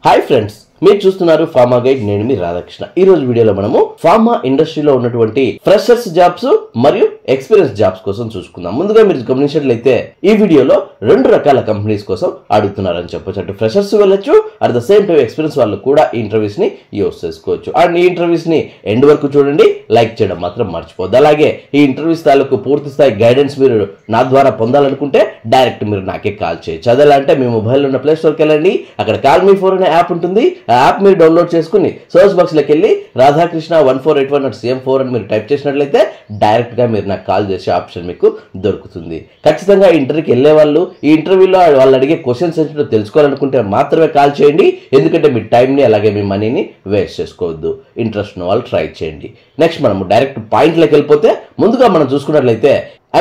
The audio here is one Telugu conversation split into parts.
హాయ్ ఫ్రెండ్స్, మీరు చూస్తున్నారు ఫార్మా గైడ్. నేను మీ రాధాకృష్ణ. ఈ రోజు వీడియోలో మనము ఫార్మా ఇండస్ట్రీలో ఉన్నటువంటి ఫ్రెషర్స్ జాబ్స్ మరియు ఎక్స్పీరియన్స్ జాబ్స్ కోసం చూసుకుందాం. ముందుగా మీరు గమనించినట్లయితే ఈ వీడియోలో రెండు రకాల కంపెనీస్ కోసం అడుగుతున్నారని చెప్పొచ్చు. అటు ఫ్రెషర్స్ వెళ్ళొచ్చు, at the same time experience వాళ్ళు కూడా ఈ ఇంటర్వ్యూస్ ని యూస్ చేసుకోవచ్చు. అండ్ ఈ ఇంటర్వ్యూస్ ని ఎండ్ వరకు చూడండి, లైక్ చేయడం మాత్రం మర్చిపోద్దు. అలాగే ఈ ఇంటర్వ్యూస్ తాలూకు పూర్తి స్థాయి గైడెన్స్ మీరు నా ద్వారా పొందాలనుకుంటే డైరెక్ట్ మీరు నాకే కాల్ చేయొచ్చు. అదేలా మీ మొబైల్లో ఉన్న ప్లే స్టోర్కి వెళ్ళండి, అక్కడ కాల్ మీ ఫోర్ అనే యాప్ ఉంటుంది. ఆ యాప్ మీరు డౌన్లోడ్ చేసుకుని సర్చ్ బాక్స్ లోకి వెళ్ళి రాధాకృష్ణ 1481.cm4 అని మీరు టైప్ చేసినట్లయితే డైరెక్ట్ గా మీరు నాకు కాల్ చేసే ఆప్షన్ మీకు దొరుకుతుంది. ఖచ్చితంగా ఇంటర్వ్యూకి వెళ్ళే వాళ్ళు ఈ ఇంటర్వ్యూలో వాళ్ళు అడిగే క్వశ్చన్స్ ఏంటో తెలుసుకోవాలనుకుంటే మాత్రమే కాల్ చేయండి. ఎందుకంటే మీ టైంని అలాగే మీ మనీని వేస్ట్ చేసుకోవద్దు. ఇంట్రెస్ట్ ఉన్న వాళ్ళు ట్రై చేయండి. నెక్స్ట్ మనము డైరెక్ట్ పాయింట్లోకి వెళ్ళిపోతే ముందుగా మనం చూసుకున్నట్లయితే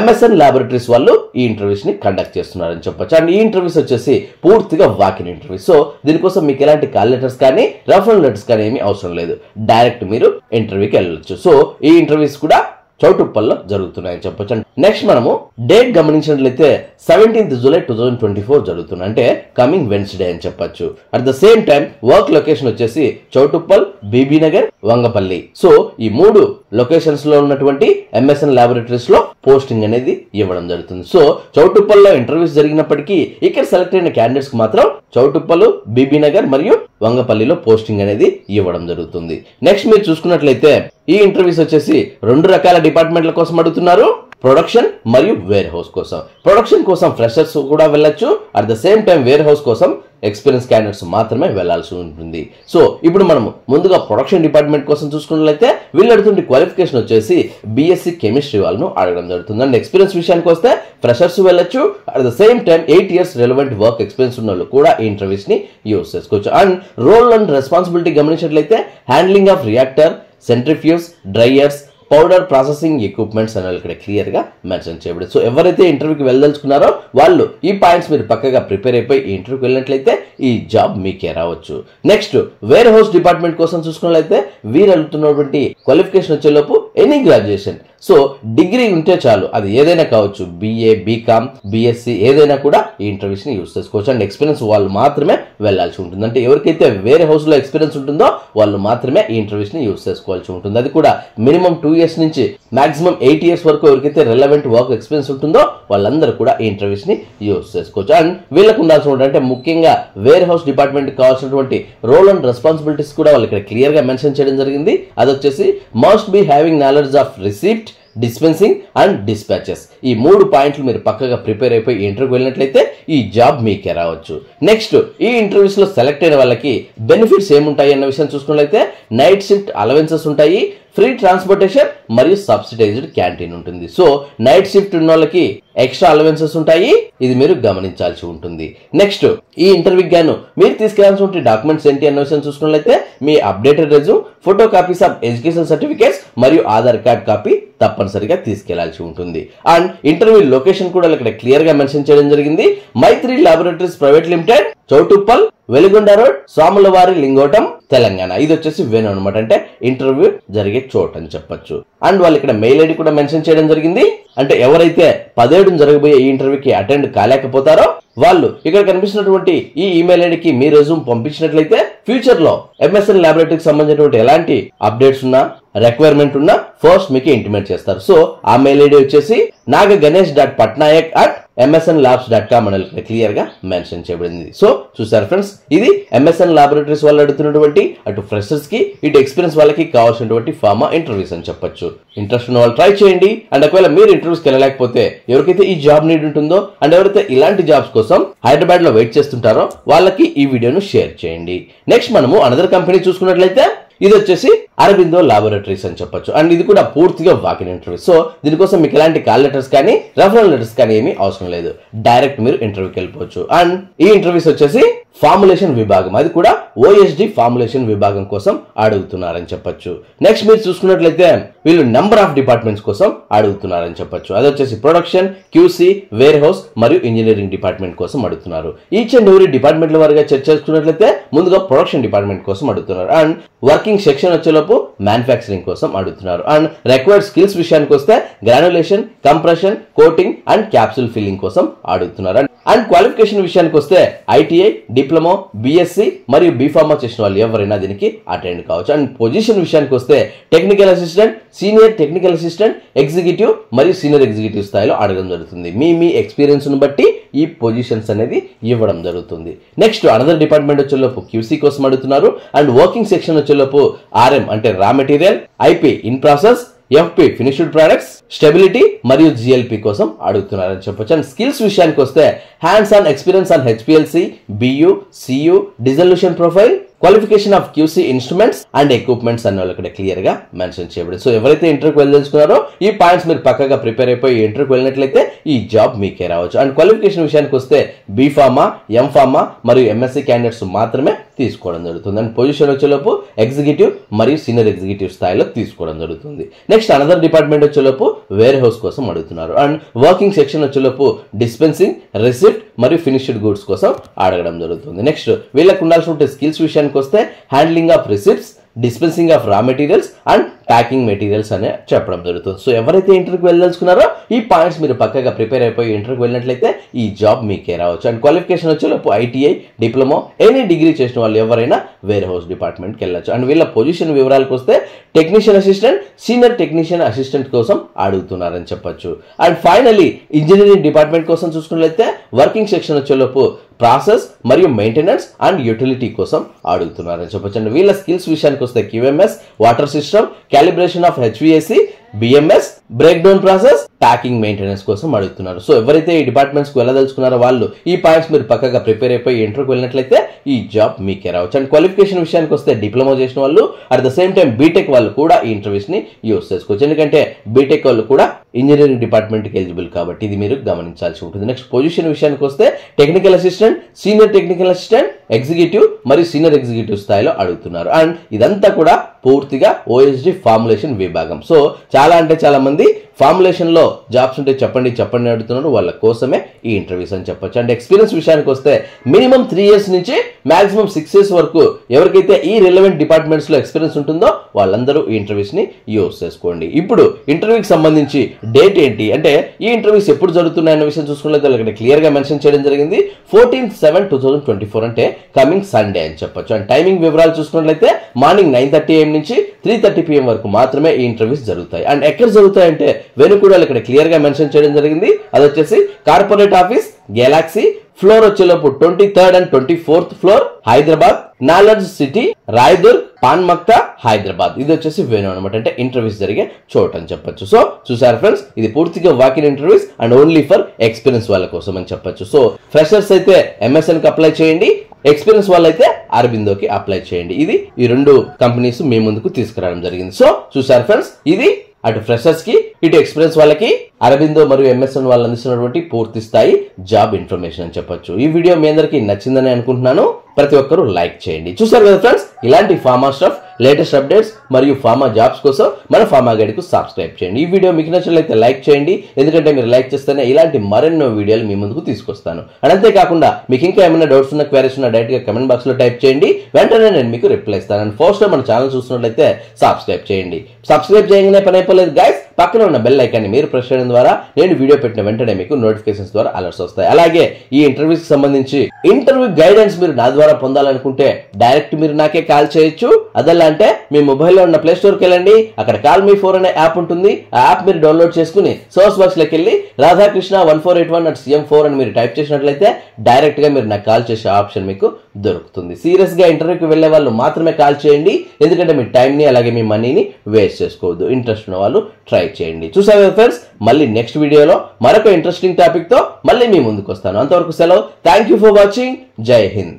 MSN ల్యాబొరేటరీస్ వాళ్ళు ఈ ఇంటర్వ్యూస్ ని కండక్ట్ చేస్తున్నారని చెప్పొచ్చు. అండ్ ఈ ఇంటర్వ్యూస్ వచ్చేసి పూర్తిగా వాకిన్ ఇంటర్వ్యూ. సో దీనికోసం మీకు ఎలాంటి కాల్ లెటర్స్ కానీ రెఫరల్ లెటర్స్ కానీ ఏమీ అవసరం లేదు. డైరెక్ట్ మీరు ఇంటర్వ్యూకి వెళ్ళొచ్చు. సో ఈ ఇంటర్వ్యూస్ కూడా చౌటుప్పల్లో జరుగుతున్నాయని చెప్పొచ్చు. నెక్స్ట్ మనము డేట్ గమనించినట్లయితే 17th July 2024 జరుగుతుంది. అంటే కమింగ్ వెన్స్డే అని చెప్పొచ్చు. At the same time work location వచ్చేసి చౌటుప్పల్, బీబీ నగర్, వంగపల్లి. సో ఈ మూడు లొకేషన్స్ లో ఉన్నటువంటి MSN ల్యాబొరేటరీస్ లో పోస్టింగ్ అనేది ఇవ్వడం జరుగుతుంది. సో చౌటుప్పల్లో ఇంటర్వ్యూస్ జరిగినప్పటికీ ఇక్కడ సెలెక్ట్ అయిన క్యాండిడేట్స్ కి మాత్రం చౌటుప్పల్, బీబీ నగర్ మరియు వంగపల్లిలో పోస్టింగ్ అనేది ఇవ్వడం జరుగుతుంది. నెక్స్ట్ మీరు చూసుకున్నట్లయితే ఈ ఇంటర్వ్యూస్ వచ్చేసి రెండు రకాల డిపార్ట్మెంట్ల కోసం అడుగుతున్నారు. ప్రొడక్షన్ మరియు వేర్ హౌస్ కోసం. ప్రొడక్షన్ కోసం ఫ్రెషర్స్ కూడా వెళ్ళొచ్చు. At the same time where house కోసం ఎక్స్పీరియన్స్ క్యాండిడేట్స్ మాత్రమే వెళ్లాల్సి ఉంటుంది. సో ఇప్పుడు మనము ముందుగా ప్రొడక్షన్ డిపార్ట్మెంట్ కోసం చూసుకున్నట్లయితే వీళ్ళు అడుగుతుంటే క్వాలిఫికేషన్ వచ్చేసి BSc కెమిస్ట్రీ వాళ్ళను అడగడం జరుగుతుంది. అండ్ ఎక్స్పీరియన్స్ విషయానికి వస్తే ఫ్రెషర్స్ వెళ్ళొచ్చు. At the same time 8 years relevant work experience ఉన్న వాళ్ళు కూడా ఈ ఇంటర్వ్యూస్ ని యూజ్ చేసుకోవచ్చు. అండ్ రోల్ అండ్ రెస్పాన్సిబిలిటీ గమనించినట్లయితే handling of reactor, centrifuge, dryers, powder processing equipments అని ఇక్కడ క్లియర్ గా మెన్షన్ చేయబడింది. సో ఎవరైతే ఇంటర్వ్యూకి వెళ్ళదలుచుకున్నారో వాళ్ళు ఈ పాయింట్స్ మీరు పక్కగా ప్రిపేర్ అయిపోయి ఈ ఇంటర్వ్యూకి వెళ్ళినట్లయితే ఈ జాబ్ మీకే రావచ్చు. నెక్స్ట్ వేర్ హౌస్ డిపార్ట్మెంట్ కోసం చూసుకున్నట్లయితే వీరు అడుగుతున్నటువంటి క్వాలిఫికేషన్ వచ్చేలోపు ఎనీ గ్రాడ్యుయేషన్. సో డిగ్రీ ఉంటే చాలు, అది ఏదైనా కావచ్చు, BA, BCom, BSc ఏదైనా కూడా ఈ ఇంటర్వ్యూస్ ని యూజ్ చేసుకోవచ్చు. అండ్ ఎక్స్పీరియన్స్ వాళ్ళు మాత్రమే వెళ్లాల్సి ఉంటుంది. అంటే ఎవరికైతే వేరే హౌస్ లో ఎక్స్పీరియన్స్ ఉంటుందో వాళ్ళు మాత్రమే ఈ ఇంటర్వ్యూస్ ని యూజ్ చేసుకోవాల్సి ఉంటుంది. అది కూడా మినిమం 2 years నుంచి మాక్సిమం 8 years వరకు ఎవరికైతే రెలవెంట్ వర్క్ ఎక్స్పీరియన్స్ ఉంటుందో వాళ్ళందరూ కూడా ఈ ఇంటర్వ్యూస్ ని యూజ్ చేసుకోవచ్చు. అండ్ వీళ్ళకు ఉండాల్సిన అంటే ముఖ్యంగా వేర్ హౌస్ డిపార్ట్మెంట్ కావాల్సినటువంటి రోల్ అండ్ రెస్పాన్సిబిలిటీస్ కూడా వాళ్ళు ఇక్కడ క్లియర్ గా మెన్షన్ చేయడం జరిగింది. అది వచ్చేసి must be having knowledge of receipt, dispensing and dispatches. ఈ 3 పాయింట్లు మీరు పక్కగా ప్రిపేర్ అయిపోయి ఇంటర్వ్యూకి వెళ్ళినట్లయితే ఈ జాబ్ మీకే రావచ్చు. నెక్స్ట్ ఈ ఇంటర్వ్యూస్ లో సెలెక్ట్ అయిన వాళ్ళకి బెనిఫిట్స్ ఏముంటాయి అన్న విషయం చూసుకున్నట్లయితే నైట్ షిఫ్ట్ అలవెన్సెస్ ఉంటాయి, ఫ్రీ ట్రాన్స్పోర్టేషన్ మరియు సబ్సిడైజ్డ్ క్యాంటీన్ ఉంటుంది. సో నైట్ షిఫ్ట్ ఉన్న వాళ్ళకి ఎక్స్ట్రా అలవెన్సెస్ ఉంటాయి, ఇది మీరు గమనించాల్సి ఉంటుంది. నెక్స్ట్ ఈ ఇంటర్వ్యూకి గాను మీరు తీసుకెళ్లాల్సిన డాక్యుమెంట్స్ ఏంటి అన్న విషయం చూసుకున్నట్లయితే మీ updated resume, photo copies of education certificates మరియు ఆధార్ కార్డ్ కాపీ తప్పనిసరిగా తీసుకెళ్లాల్సి ఉంటుంది. అండ్ ఇంటర్వ్యూ లొకేషన్ కూడా ఇక్కడ క్లియర్ గా మెన్షన్ చేయడం జరిగింది. Maitri laboratories private limited, Choutuppal, Veligonda road, Swamulavari, Lingotam, Telangana. ఇది వచ్చేసి వెను అనమాట, అంటే ఇంటర్వ్యూ జరిగే చోటు అని చెప్పొచ్చు. అండ్ వాళ్ళు ఇక్కడ మెయిల్ ఐడి కూడా మెన్షన్ చేయడం జరిగింది. అంటే ఎవరైతే 17 జరగబోయే ఈ ఇంటర్వ్యూకి అటెండ్ కాలేకపోతారో వాళ్ళు ఇక్కడ కనిపిస్తున్నటువంటి ఈ ఈమెయిల్ ఐడికి మీ రెజ్యూమ్ పంపించినట్లయితే ఫ్యూచర్ లో MSN ల్యాబొరేటరీకి సంబంధించినటువంటి ఎలాంటి అప్డేట్స్ ఉన్నా రిక్వైర్మెంట్ ఉన్నా ఫస్ట్ మీకు ఇంటిమేట్ చేస్తారు. సో ఆ మెయిల్ ఐడి వచ్చేసి nagagenesh.patnayak@msnlabs.com అని క్లియర్ గా మెన్షన్ చేయబడింది. సో చూసారు ఫ్రెండ్స్, ఇది MSN ల్యాబొరేటరీస్ వాళ్ళు అడుగుతున్నటువంటి అటు ఫ్రెషర్స్ కి ఇటు ఎక్స్పీరియన్స్ వాళ్ళకి కావాల్సినటువంటి ఫార్మా ఇంటర్వ్యూస్ అని చెప్పొచ్చు. ఇంట్రెస్ట్ ఉన్న వాళ్ళు ట్రై చేయండి. అండ్ ఒకవేళ మీరు ఇంటర్వ్యూస్కి వెళ్ళలేకపోతే ఎవరికైతే ఈ జాబ్ నీడ్ ఉంటుందో అండ్ ఎవరైతే ఇలాంటి జాబ్స్ కోసం హైదరాబాద్ లో వెయిట్ చేస్తుంటారో వాళ్ళకి ఈ వీడియోను షేర్ చేయండి. నెక్స్ట్ మనము అనదర్ కంపెనీ చూసుకున్నట్లయితే ఇది వచ్చేసి అరబిందో ల్యాబొరేటరీస్ అని చెప్పొచ్చు. అండ్ ఇది కూడా పూర్తిగా వాకిన్ ఇంటర్వ్యూ. సో దీనికోసం మీకు ఎలాంటి కాల్ లెటర్స్ కానీ రెఫరల్ లెటర్స్ కానీ ఏమీ అవసరం లేదు. డైరెక్ట్ మీరు ఇంటర్వ్యూకి వెళ్ళిపోవచ్చు. అండ్ ఈ ఇంటర్వ్యూస్ వచ్చేసి ఫార్ములేషన్ విభాగం, అది కూడా OSD ఫార్ములేషన్ విభాగం కోసం అడుగుతున్నారని చెప్పొచ్చు. నెక్స్ట్ మీరు చూసుకున్నట్లయితే వీళ్ళు నెంబర్ ఆఫ్ డిపార్ట్మెంట్స్ కోసం అడుగుతున్నారని చెప్పొచ్చు. అది వచ్చేసి ప్రొడక్షన్, QC, వేర్ హౌస్ మరియు ఇంజనీరింగ్ డిపార్ట్మెంట్ కోసం అడుగుతున్నారు. ఈచ్ అండ్ ఎవరీ డిపార్ట్మెంట్ల వారిగా చర్చ చేసుకున్నట్లయితే ముందుగా ప్రొడక్షన్ డిపార్ట్మెంట్ కోసం అడుగుతున్నారు. అండ్ వర్కింగ్ సెక్షన్ వచ్చేలోపు మ్యానుఫ్యాక్చరింగ్ కోసం అడుగుతున్నారు. అండ్ రిక్వైర్డ్ స్కిల్స్ విషయానికి వస్తే granulation, compression, coating and capsule filling కోసం అడుగుతున్నారు. అండ్ క్వాలిఫికేషన్ విషయానికి వస్తే ITI, డిప్లొమా, BSc మరియు B బీఫార్మా చేసిన వాళ్ళు ఎవరైనా దీనికి అటెండ్ కావచ్చు. అండ్ పొజిషన్ విషయానికి వస్తే technical assistant, senior technical assistant, executive మరియు సీనియర్ ఎగ్జిక్యూటివ్ స్థాయిలో అడగడం జరుగుతుంది. మీ ఎక్స్పీరియన్స్ ను బట్టి ఈ పొజిషన్స్ అనేది ఇవ్వడం జరుగుతుంది. నెక్స్ట్ అనదర్ డిపార్ట్మెంట్ వచ్చేలోపు క్యూసీ కోసం అడుగుతున్నారు. అండ్ వర్కింగ్ సెక్షన్ వచ్చేలోపు ఆర్ఎం అంటే raw material, IP in process, FP finished products, stability మరియు జిఎల్పి కోసం అడుగుతున్నారని చెప్పొచ్చు. అండ్ స్కిల్స్ విషయానికి వస్తే hands on experience on HPLC, BU, CU, dissolution profile, qualification of QC instruments and equipments అన్న వాళ్ళు ఇక్కడ క్లియర్ గా మెన్షన్ చేయబడింది. సో ఎవరైతే ఇంటర్వ్యూకి వెళ్ళదలుచుకున్నారో ఈ పాయింట్స్ మీరు పక్కగా ప్రిపేర్ అయిపోయి ఇంటర్వ్యూకి వెళ్ళినట్లయితే ఈ జాబ్ మీకే రావచ్చు. అండ్ క్వాలిఫికేషన్ విషయానికి వస్తే బీఫార్మా, ఎంఫార్మా మరియు ఎంఎస్సీ క్యాండిడేట్స్ మాత్రమే తీసుకోవడం జరుగుతుంది. అండ్ పొజిషన్ వచ్చేలోపు ఎగ్జిక్యూటివ్ మరియు సీనియర్ ఎగ్జిక్యూటివ్ స్థాయిలో తీసుకోవడం జరుగుతుంది. నెక్స్ట్ అనదర్ డిపార్ట్మెంట్ వచ్చేలోపు వేర్ హౌస్ కోసం అడుగుతున్నారు. అండ్ వర్కింగ్ సెక్షన్ వచ్చేలోపు డిస్పెన్సింగ్, రిసిప్ట్ మరియు ఫినిష్డ్ గూడ్స్ కోసం అడగడం జరుగుతుంది. నెక్స్ట్ వీళ్ళకు ఉండాల్సిన స్కిల్స్ విషయానికి వస్తే handling of receipts, dispensing of రా మెటీరియల్స్ అండ్ ప్యాకింగ్ మెటీరియల్స్ అనే చెప్పడం జరుగుతుంది. సో ఎవరైతే ఇంటర్వ్యూకి వెళ్ళదలుచుకున్నారో ఈ పాయింట్స్ మీరు పక్కగా ప్రిపేర్ అయిపోయి ఇంటర్వ్యూకి వెళ్ళినట్లయితే ఈ జాబ్ మీకే రావచ్చు. అండ్ క్వాలిఫికేషన్ వచ్చేలోపు ఐటీఐ, డిప్లొమా, ఎనీ డిగ్రీ చేసిన వాళ్ళు ఎవరైనా వేర్ హౌస్ డిపార్ట్మెంట్కి వెళ్ళచ్చు. అండ్ వీళ్ళ పొజిషన్ వివరాలకు వస్తే technician assistant, senior technician assistant కోసం అడుగుతున్నారని చెప్పొచ్చు. అండ్ ఫైనలీ ఇంజనీరింగ్ డిపార్ట్మెంట్ కోసం చూసుకున్నట్లయితే వర్కింగ్ సెక్షన్ వచ్చేలోపు ప్రాసెస్ మరియు మెయింటెనెన్స్ అండ్ యూటిలిటీ కోసం అడుగుతున్నారని చెప్పొచ్చు. అండ్ వీళ్ళ స్కిల్స్ విషయానికి వస్తే QMS, water system, calibration of HVSC, BMS, break down process, packing maintenance కోసం అడుగుతున్నారు. సో ఎవరైతే ఈ డిపార్ట్మెంట్స్ కి వెళ్ళదలుచుకున్నారో వాళ్ళు ఈ పాయింట్స్ మీరు పక్కగా ప్రిపేర్ అయిపోయి ఇంటర్వ్యూకి వెళ్ళినట్లయితే ఈ జాబ్ మీకే రావచ్చు. అండ్ క్వాలిఫికేషన్ విషయానికి వస్తే డిప్లొమా చేసిన వాళ్ళు at the same time BTech వాళ్ళు కూడా ఈ ఇంటర్వ్యూస్ ని యూస్ చేసుకోవచ్చు. ఎందుకంటే బీటెక్ వాళ్ళు కూడా ఇంజనీరింగ్ డిపార్ట్మెంట్ కి ఎలిజిబుల్ కాబట్టి ఇది మీరు గమనించాల్సి ఉంటుంది. నెక్స్ట్ పొజిషన్ విషయానికి వస్తే technical assistant, senior technical assistant, executive మరియు సీనియర్ ఎగ్జిక్యూటివ్ స్థాయిలో అడుగుతున్నారు. అండ్ ఇదంతా కూడా పూర్తిగా ఓఎస్డి ఫార్ములేషన్ విభాగం. సో చాలా అంటే చాలా మంది ఫార్ములేషన్ లో జాబ్స్ ఉంటే చెప్పండి అడుగుతున్నారు. వాళ్ళ కోసమే ఈ ఇంటర్వ్యూస్ అని చెప్పొచ్చు. అండ్ ఎక్స్పీరియన్స్ విషయానికి వస్తే మినిమం 3 years నుంచి మాక్సిమం 6 years వరకు ఎవరికైతే ఈ రిలవెంట్ డిపార్ట్మెంట్స్ లో ఎక్స్పీరియన్స్ ఉంటుందో వాళ్ళందరూ ఈ ఇంటర్వ్యూస్ ని యూస్ చేసుకోండి. ఇప్పుడు ఇంటర్వ్యూకి సంబంధించి డేట్ ఏంటి అంటే ఈ ఇంటర్వ్యూస్ ఎప్పుడు జరుగుతున్నాయన్న విషయం చూసుకున్నట్లయితే వాళ్ళకి క్లియర్ గా మెన్షన్ చేయడం జరిగింది. 14/7/2024 అంటే కమింగ్ సండే అని చెప్పొచ్చు. అండ్ టైమింగ్ వివరాలు చూసుకున్నట్లయితే మార్నింగ్ 9:30 AM నుంచి 3:30 PM వరకు మాత్రమే ఈ ఇంటర్వ్యూస్ జరుగుతాయి. అండ్ ఎక్కడ జరుగుతాయంటే వెనుకూడలు ఇక్కడ క్లియర్ గా మెన్షన్ చేయడం జరిగింది. అది వచ్చేసి కార్పొరేట్ ఆఫీస్, గెలాక్సీ, ఫ్లోర్ వచ్చేలోపు 23rd and 24th floor, Hyderabad, knowledge city, Rayadurg, Panmaktha, Hyderabad. ఇది వచ్చేసి వేణు అనమాట, అంటే ఇంటర్వ్యూస్ జరిగే చోటు అని చెప్పొచ్చు. సో చూసారు ఫ్రెండ్స్, ఇది పూర్తిగా walk-in interviews and only for experience వాళ్ళ కోసం అని చెప్పొచ్చు. సో ఫ్రెషర్స్ అయితే MSN కి అప్లై చేయండి, ఎక్స్పీరియన్స్ వాళ్ళైతే అరబిందోకి అప్లై చేయండి. ఇది ఈ 2 కంపెనీస్ మీ ముందుకు తీసుకురావడం జరిగింది. సో చూసారు ఫ్రెండ్స్, ఇది అటు ఫ్రెషర్స్ కి ఇటు ఎక్స్పీరియన్స్ వాళ్ళకి అరబిందో మరియు MSN వాళ్ళు అందిస్తున్నటువంటి పూర్తి స్థాయి జాబ్ ఇన్ఫర్మేషన్ అని చెప్పొచ్చు. ఈ వీడియో మీ అందరికీ నచ్చిందని అనుకుంటున్నాను. ప్రతి ఒక్కరూ లైక్ చేయండి. చూసారు కదా ఫ్రెండ్స్, ఇలాంటి ఫార్మా స్టఫ్, లేటెస్ట్ అప్డేట్స్ మరియు ఫార్మా జాబ్స్ కోసం మన ఫార్మా గైడ్ కు సబ్స్క్రైబ్ చేయండి. ఈ వీడియో మీకు నచ్చినట్లయితే లైక్ చేయండి, ఎందుకంటే మీరు లైక్ చేస్తేనే ఇలాంటి మరెన్నో వీడియోలు మీ ముందుకు తీసుకొస్తాను. అండ్ అంతేకాకుండా మీకు ఇంకా ఏమైనా డౌట్స్ ఉన్న, క్వైరీస్ ఉన్న డైరెక్ట్ గా కమెంట్ బాక్స్ లో టైప్ చేయండి, వెంటనే నేను మీకు రిప్లై ఇస్తాను. అండ్ ఫస్ట్ టైం మన ఛానల్ చూస్తున్నట్లయితే సబ్స్క్రైబ్ చేయండి. సబ్స్క్రైబ్ చేయగానే పని అయిపోలేదు గైస్, పక్కన ఉన్న బెల్ ఐకాన్ని మీరు ప్రెస్ చేయడం ద్వారా నేను వీడియో పెట్టిన వెంటనే మీకు నోటిఫికేషన్స్ ద్వారా అలర్ట్స్ వస్తాయి. అలాగే ఈ ఇంటర్వ్యూస్ కి సంబంధించి ఇంటర్వ్యూ గైడెన్స్ మీరు నా ద్వారా పొందాలనుకుంటే డైరెక్ట్ మీరు నాకే కాల్ చేయొచ్చు. అదెలా అంటే మీ మొబైల్లో ఉన్న ప్లే స్టోర్కి వెళ్ళండి, అక్కడ కాల్ మీ 4 అనే యాప్ ఉంటుంది. ఆ యాప్ మీరు డౌన్లోడ్ చేసుకుని సోర్స్ బాక్స్ లోకి వెళ్ళి రాధాకృష్ణ 1481@CM4 అని మీరు టైప్ చేసినట్లయితే డైరెక్ట్ గా మీరు నాకు కాల్ చేసే ఆప్షన్ మీకు దొరుకుతుంది. సీరియస్ గా ఇంటర్వ్యూకి వెళ్లే వాళ్ళు మాత్రమే కాల్ చేయండి, ఎందుకంటే మీ టైం ని అలాగే మీ మనీని వేస్ట్ చేసుకోవద్దు. ఇంట్రెస్ట్ ఉన్న వాళ్ళు ట్రై చేయండి. చూసారు కదా ఫ్రెండ్స్, మళ్ళీ నెక్స్ట్ వీడియోలో మరొక ఇంట్రెస్టింగ్ టాపిక్ తో మళ్ళీ మీ ముందుకు వస్తాను. అంతవరకు సెలవు. Thank you for watching. జై హింద్.